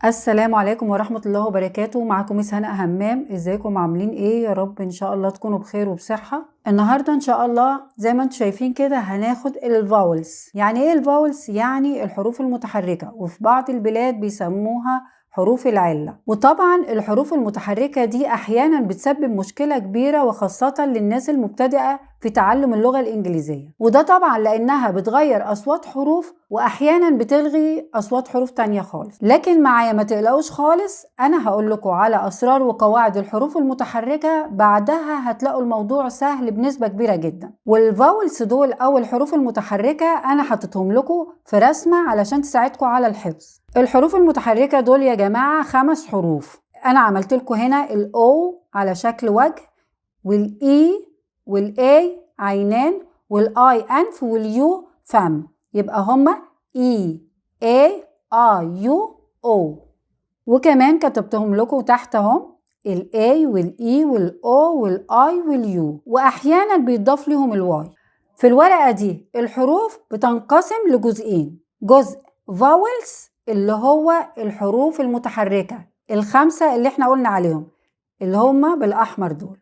السلام عليكم ورحمة الله وبركاته. معكم ميس هناء همام. ازيكم عاملين ايه؟ يا رب ان شاء الله تكونوا بخير وبصحة. النهاردة ان شاء الله زي ما انتم شايفين كده هناخد الفاولز. يعني ايه الفاولز؟ يعني الحروف المتحركة، وفي بعض البلاد بيسموها حروف العلة. وطبعا الحروف المتحركة دي احيانا بتسبب مشكلة كبيرة، وخاصة للناس المبتدئة في تعلم اللغة الانجليزية. وده طبعا لانها بتغير اصوات حروف، واحيانا بتلغي اصوات حروف تانية خالص. لكن معايا ما تقلقوش خالص، انا هقول لكم على اسرار وقواعد الحروف المتحركة، بعدها هتلاقوا الموضوع سهل بنسبة كبيرة جدا. والفاولز دول او الحروف المتحركة انا حطيتهم لكم في رسمة علشان تساعدكم على الحفظ. الحروف المتحركة دول يا جماعة 5 حروف. انا عملت لكم هنا الاو على شكل وجه، والاي والاي عينان، والاي انف، واليو فم. يبقى هما اي اي اي يو او. وكمان كتبتهم لكم تحت اهم، الاي والاي والاو والاي واليو، واحيانا بيضاف لهم الواي. في الورقة دي الحروف بتنقسم لجزئين: جزء فاولز اللي هو الحروف المتحركة ال5 اللي احنا قلنا عليهم اللي هما بالاحمر دول،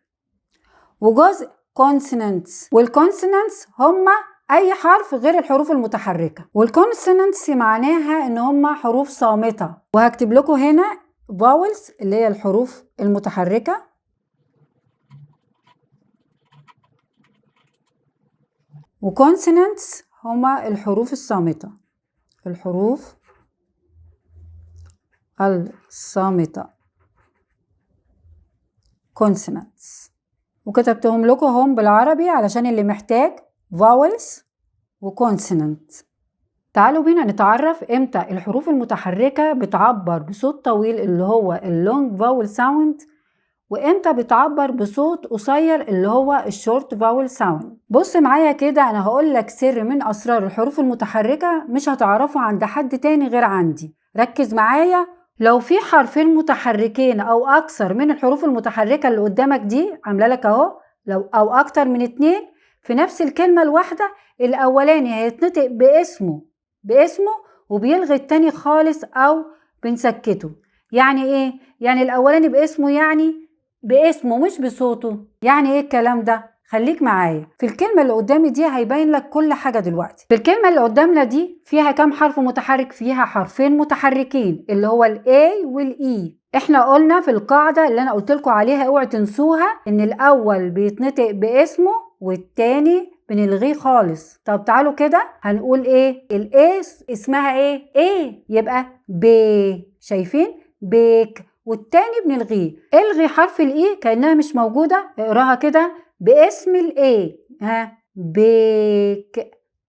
وجزء كونسونانتس. والكونسونانتس هما اي حرف غير الحروف المتحركه. والكونسونانتس معناها ان هما حروف صامته. وهكتب لكم هنا فاولز اللي هي الحروف المتحركه، وكونسونانتس هما الحروف الصامته. الحروف الصامته كونسونانتس. وكتبتهم لكم هم بالعربي علشان اللي محتاج فاولز وكونسونانت. تعالوا بينا نتعرف امتى الحروف المتحركة بتعبر بصوت طويل اللي هو اللونج فاول ساوند، وامتى بتعبر بصوت قصير اللي هو الشورت فاول ساوند. بص معايا كده، انا هقول لك سر من اسرار الحروف المتحركة مش هتعرفه عند حد تاني غير عندي. ركز معايا. لو في حرفين متحركين او اكثر من الحروف المتحركة اللي قدامك دي، عامله لك اهو، لو او اكتر من 2 في نفس الكلمة الواحدة، الاولاني هيتنطق باسمه وبيلغي التاني خالص او بنسكته. يعني ايه؟ يعني الاولاني باسمه، يعني باسمه مش بصوته. يعني ايه الكلام ده؟ خليك معايا. في الكلمة اللي قدامي دي هيبين لك كل حاجة دلوقتي. في الكلمة اللي قدامنا دي فيها كام حرف متحرك؟ فيها حرفين متحركين اللي هو الاي والاي. احنا قلنا في القاعدة اللي انا قلت لكم عليها، اوعوا تنسوها، ان الاول بيتنطق باسمه والتاني بنلغيه خالص. طب تعالوا كده هنقول ايه؟ الاي اسمها ايه؟ يبقى ب. شايفين؟ بيك. والتاني بنلغيه. الغي حرف الاي كأنها مش موجودة. اقراها كده باسم الاي.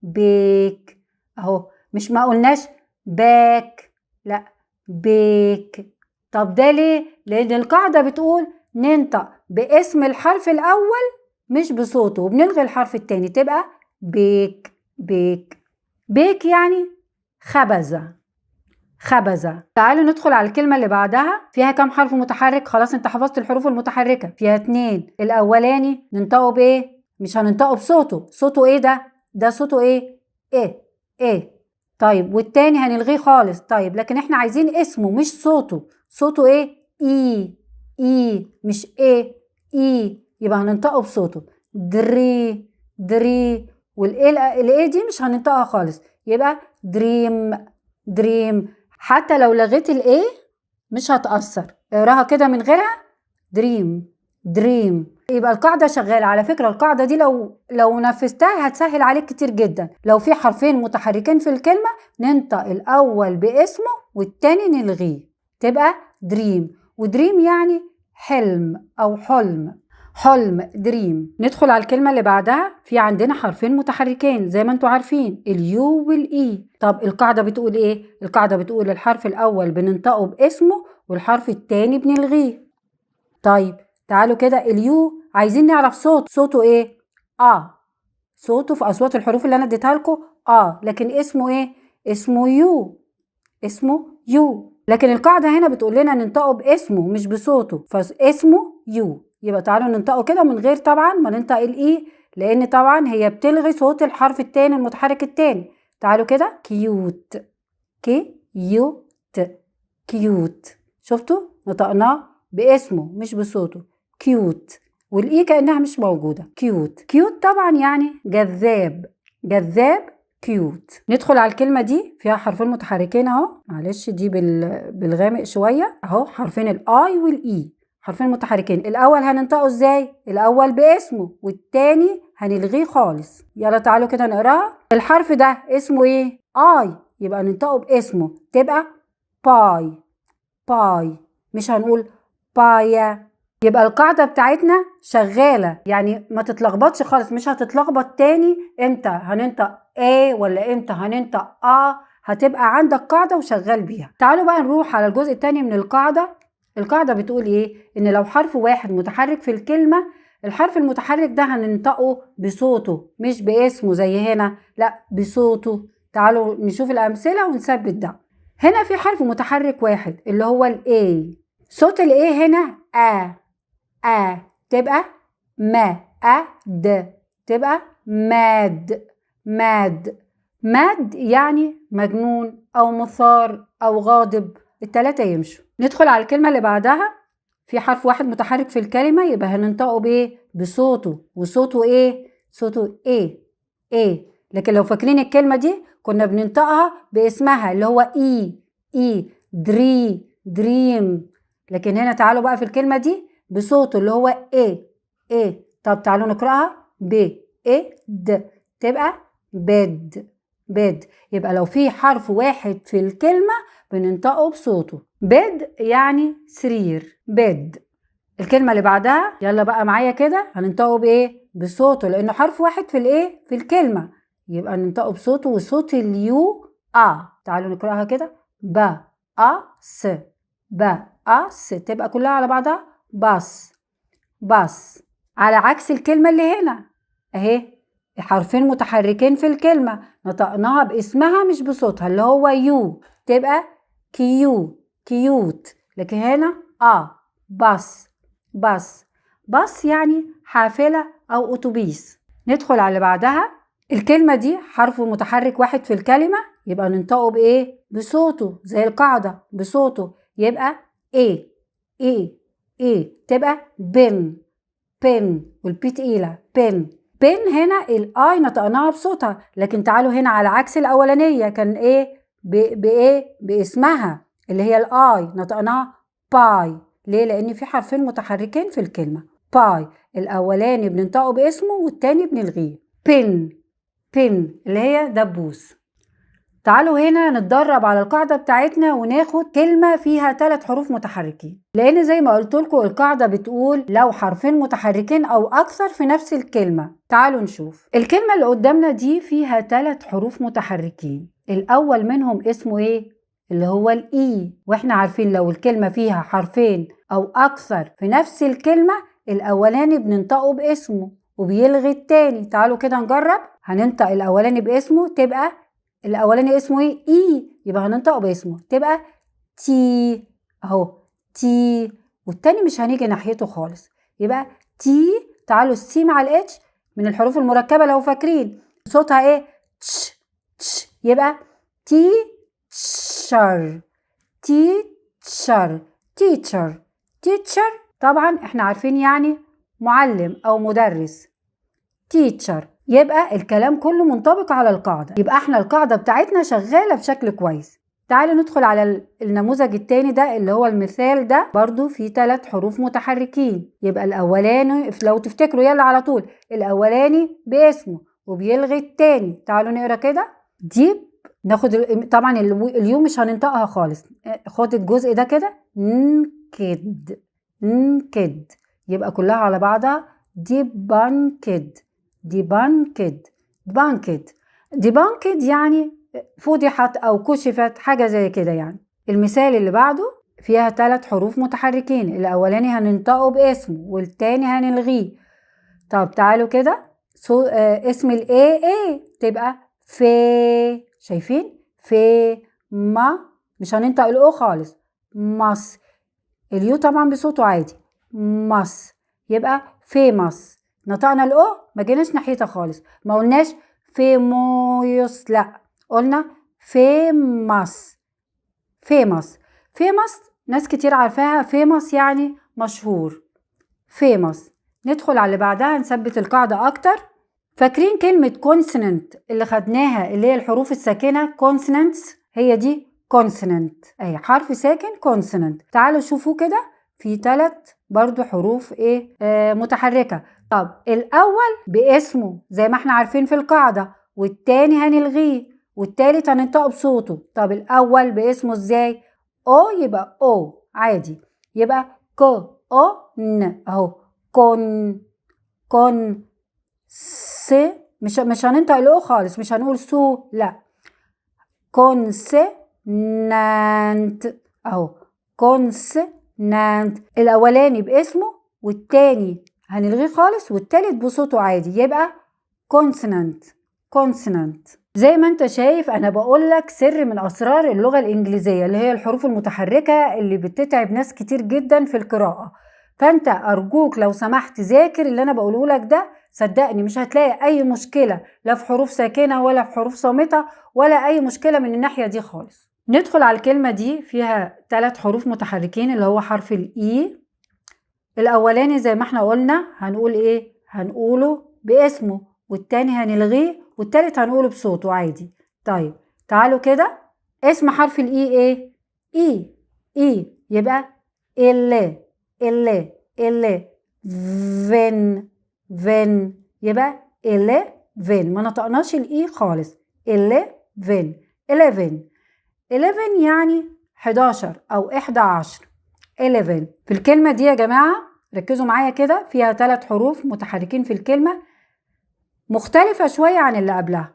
بيك اهو. مش ما قلناش باك، لا، بيك. طب ده ليه؟ لان القاعدة بتقول ننطق باسم الحرف الاول مش بصوته، وبنلغي الحرف التاني، تبقى بيك يعني خبزة. تعالوا ندخل على الكلمة اللي بعدها. فيها كام حرف متحرك؟ خلاص انت حفظت الحروف المتحركة. فيها 2. الاولاني ننطقه بايه؟ مش هننطقه بصوته. صوته ايه ده صوته ايه. طيب والتاني هنلغيه خالص. طيب لكن احنا عايزين اسمه مش صوته. صوته ايه؟ اي مش اي. يبقى هننطقه بصوته. دري. والايه دي مش هننطقها خالص، يبقى دريم. حتى لو لغيت الايه مش هتأثر. اقراها كده من غيرها، دريم. يبقى القاعدة شغالة. على فكرة القاعدة دي لو نفذتها هتسهل عليك كتير جدا. لو في حرفين متحركين في الكلمة ننطق الأول باسمه والتاني نلغيه، تبقى دريم. ودريم يعني حلم أو حلم دريم. ندخل على الكلمة اللي بعدها. في عندنا حرفين متحركين زي ما انتوا عارفين، اليو والاي. طب القاعدة بتقول ايه؟ القاعدة بتقول الحرف الأول بننطقه باسمه والحرف التاني بنلغيه. طيب تعالوا كده، اليو عايزين نعرف صوته ايه؟ صوته في أصوات الحروف اللي أنا اديتها لكم لكن اسمه ايه؟ اسمه يو. لكن القاعدة هنا بتقول لنا ننطقه باسمه مش بصوته، فاسمه يو. يبقى تعالوا ننطقه كده من غير طبعا ما ننطق الاي، لان طبعا هي بتلغي صوت الحرف التاني المتحرك التاني. تعالوا كده، كيوت. كيوت. شفتوا نطقناه باسمه مش بصوته، كيوت، والاي كأنها مش موجودة. كيوت. كيوت طبعا يعني جذاب، جذاب، كيوت. ندخل على الكلمة دي، فيها حرفين متحركين اهو، معلش دي بالغامق شوية اهو، حرفين الاي والاي، حرفين متحركين. الاول هننطقه ازاي؟ الاول باسمه والتاني هنلغيه خالص. يلا تعالوا كده نقراها. الحرف ده اسمه ايه؟ اي، يبقى ننطقه باسمه، تبقى باي. باي، مش هنقول بايا. يبقى القاعدة بتاعتنا شغالة، يعني ما تتلخبطش خالص، مش هتتلخبط تاني امتى هننطق ايه ولا امتى هننطق هتبقى عندك قاعدة وشغال بيها. تعالوا بقى نروح على الجزء التاني من القاعدة. القاعدة بتقول ايه؟ ان لو حرف واحد متحرك في الكلمة، الحرف المتحرك ده هننطقه بصوته مش باسمه زي هنا، لا بصوته. تعالوا نشوف الأمثلة ونثبت ده. هنا في حرف متحرك واحد اللي هو الاي، صوت الاي هنا تبقى ما، تبقى ماد. ماد. ماد يعني مجنون او مثار او غاضب، التلاتة يمشوا. ندخل على الكلمة اللي بعدها. في حرف واحد متحرك في الكلمة، يبقى هننطقه بايه؟ بصوته، وصوته ايه؟ صوته ايه. لكن لو فاكرين الكلمة دي كنا بننطقها باسمها اللي هو اي، دريم. لكن هنا تعالوا بقى في الكلمة دي بصوته اللي هو ايه. طب تعالوا نقرأها تبقى بيد. يبقى لو في حرف واحد في الكلمة بننطقه بصوته. بيد يعني سرير، بيد. الكلمة اللي بعدها يلا بقى معايا كده، هننطقه بايه؟ بصوته، لانه حرف واحد في الايه؟ في الكلمة، يبقى ننطقه بصوته، وصوت اليو تعالوا نقرأها كده، باس، تبقى كلها على بعضها باس. على عكس الكلمة اللي هنا اهي، حرفين متحركين في الكلمة نطقناها باسمها مش بصوتها اللي هو يو، تبقى كيوت. لكن هنا باص يعني حافلة أو أتوبيس. ندخل على اللي بعدها. الكلمة دي حرف متحرك واحد في الكلمة، يبقى ننطقه بإيه؟ بصوته زي القاعدة، بصوته، يبقى إيه تبقى بن والبي تقيلة، بن هنا الآي نطقناها بصوتها، لكن تعالوا هنا على عكس الأولانية كان إيه؟ بإيه؟ باسمها اللي هي الآي نطقناها باي. ليه؟ لأن في حرفين متحركين في الكلمة. باي الأولاني بننطقه باسمه والتاني بنلغيه. بن اللي هي دبوس. تعالوا هنا نتدرب على القاعدة بتاعتنا وناخد كلمة فيها 3 حروف متحركين، لأن زي ما قلت لكم القاعدة بتقول لو حرفين متحركين أو أكثر في نفس الكلمة. تعالوا نشوف الكلمة اللي قدامنا دي فيها 3 حروف متحركين. الأول منهم اسمه إيه؟ اللي هو الإي، وإحنا عارفين لو الكلمة فيها حرفين أو أكثر في نفس الكلمة الأولاني بننطقه باسمه وبيلغي التاني. تعالوا كده نجرب. هننطق الأولاني باسمه، تبقى الأولاني اسمه إيه؟ يبقى هننطقه باسمه، تبقى تي أهو، تي. والتاني مش هنيجي ناحيته خالص، يبقى تي. تعالوا السي مع الاتش من الحروف المركبة لو فاكرين صوتها إيه؟ تش، يبقى تيتشر. طبعا احنا عارفين يعني معلم أو مدرس، تيتشر. يبقى الكلام كله منطبق على القاعدة، يبقى احنا القاعدة بتاعتنا شغالة بشكل كويس. تعالوا ندخل على النموذج التاني ده اللي هو المثال ده، برضو فيه 3 حروف متحركين. يبقى الأولاني لو تفتكروا يلا على طول، الأولاني باسمه وبيلغي التاني. تعالوا نقرأ كده. ديب، ناخد طبعا اليوم مش هننطقها خالص، خد الجزء ده كده، نكد. يبقى كلها على بعضها ديبانكد يعني فضحت أو كشفت، حاجة زي كده يعني. المثال اللي بعده فيها 3 حروف متحركين، الأولاني هننطقه باسمه والتاني هنلغيه. طب تعالوا كده، اسم ايه تبقى في، شايفين؟ في ما مش هننطق الأو خالص، ماس. اليو طبعا بصوته عادي، ماس، يبقى فيماس. نطقنا الأو ما جيناش ناحيتها خالص، ما قلناش فيموس، لا قلنا فيماس. famous ناس كتير عارفاها، famous يعني مشهور، famous. ندخل على اللي بعدها نثبت القاعدة أكتر. فاكرين كلمة consonant اللي خدناها اللي هي الحروف الساكنة consonants؟ هي دي consonant، أي حرف ساكن consonant. تعالوا شوفوا كده في 3 برضو حروف متحركة. طب الأول باسمه زي ما احنا عارفين في القاعدة، والتاني هنلغيه، والتالت هننطقه بصوته. طب الأول باسمه ازاي؟ او يبقى او عادي، يبقى ك او ن اهو، كون س، مش هننطق الاو خالص، مش هنقول سو، لا، كونسنانت اهو، كونسنانت. الاولاني باسمه والتاني هنلغيه خالص والتالت بصوته عادي، يبقى كونسونانت، كونسونانت. زي ما انت شايف انا بقول لك سر من اسرار اللغه الانجليزيه اللي هي الحروف المتحركه اللي بتتعب ناس كتير جدا في القراءه. فانت ارجوك لو سمحت ذاكر اللي انا بقوله لك ده، صدقني مش هتلاقي اي مشكله لا في حروف ساكنه ولا في حروف صامته ولا اي مشكله من الناحيه دي خالص. ندخل على الكلمه دي فيها 3 حروف متحركين اللي هو حرف الاي. الاولاني زي ما احنا قلنا هنقول ايه؟ هنقوله باسمه، والتاني هنلغيه، والتالت هنقوله بصوته عادي. طيب تعالوا كده، اسم حرف الاي ايه؟ اي، اي يبقى اللي، فين، يبقى اللي فين، ما نطقناش الاي خالص، اللي فين، 11 يعني 11 او 11. 11 في الكلمة دي يا جماعة ركزوا معايا كده، فيها 3 حروف متحركين في الكلمة مختلفة شوية عن اللي قبلها.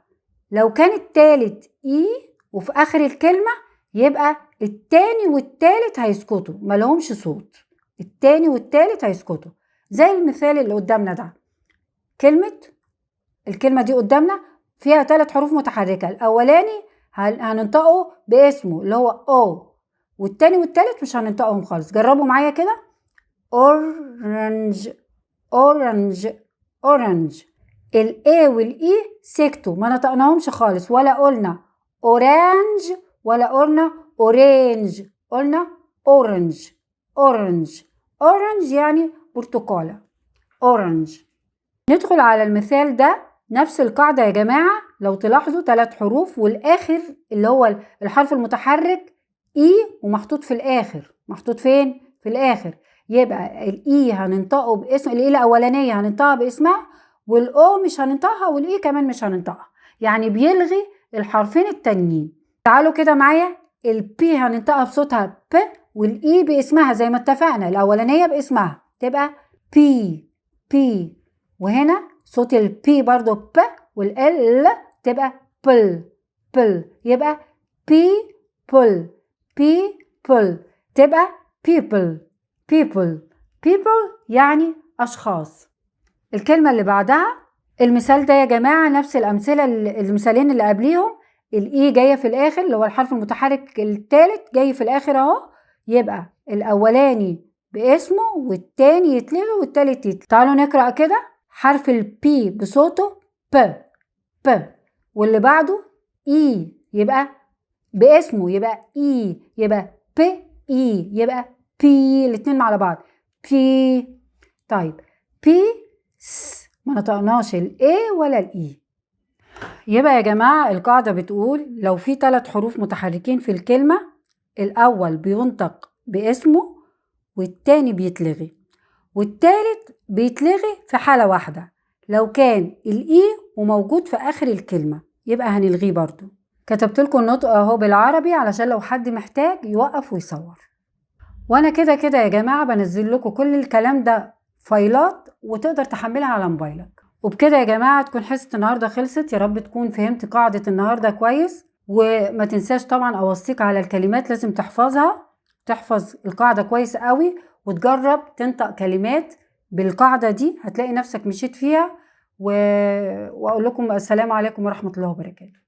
لو كان التالت اي وفي اخر الكلمة يبقى التاني والتالت هيسكتوا، ملهمش صوت، التاني والتالت هيسكتوا. زي المثال اللي قدامنا ده، الكلمة دي قدامنا فيها 3 حروف متحركة. الاولاني هننطقه باسمه اللي هو او، والتاني والتالت مش هننطقهم خالص. جربوا معايا كده، اورنج، اورنج، اورنج. الاي والاي سكتوا، ما نطقناهمش خالص، ولا قلنا اورانج ولا قلنا اورانج، قلنا اورنج، اورنج، اورنج يعني برتقالة، اورنج. ندخل على المثال ده، نفس القاعدة يا جماعة. لو تلاحظوا 3 حروف والاخر اللي هو الحرف المتحرك اي ومحطوط في الاخر، محطوط فين؟ في الاخر. يبقى الاي هننطقه باسم، الاي الاولانيه هننطقها باسمها، والاو مش هننطقها، والاي كمان مش هننطقها، يعني بيلغي الحرفين التانيين. تعالوا كده معايا، البي هننطقها بصوتها ب، والاي باسمها زي ما اتفقنا، الاولانيه باسمها تبقى بي، بي. وهنا صوت البي برضو ب، والال تبقى بل، بل، يبقى people، people تبقى people، people، people يعني أشخاص. الكلمة اللي بعدها، المثال ده يا جماعة نفس الأمثلة، المثالين اللي قبليهم، الإي جاية في الآخر اللي هو الحرف المتحرك الثالث جاي في الآخر أهو، يبقى الأولاني باسمه والتاني يتلغي والتالت يتلغي. تعالوا نقرأ كده، حرف البي بصوته ب، ب، واللي بعده إي يبقى باسمه يبقى اي، يبقى ب، اي يبقى بي، الاتنين على بعض بي. طيب بي س، ما نطقناش الاي ولا الاي. يبقى يا جماعة القاعدة بتقول لو في 3 حروف متحركين في الكلمة، الاول بينطق باسمه، والتاني بيتلغي، والتالت بيتلغي في حالة واحدة، لو كان الاي وموجود في اخر الكلمة يبقى هنلغيه برضو. كتبت لكم النطق اهو بالعربي علشان لو حد محتاج يوقف ويصور. وانا كده كده يا جماعة بنزل لكم كل الكلام ده فايلات وتقدر تحملها على موبايلك. وبكده يا جماعة تكون حصة النهاردة خلصت. يا رب تكون فهمت قاعدة النهاردة كويس، وما تنساش طبعا اوصيك على الكلمات لازم تحفظها، تحفظ القاعدة كويس قوي، وتجرب تنطق كلمات بالقاعدة دي، هتلاقي نفسك مشيت فيها. واقول لكم السلام عليكم ورحمة الله وبركاته.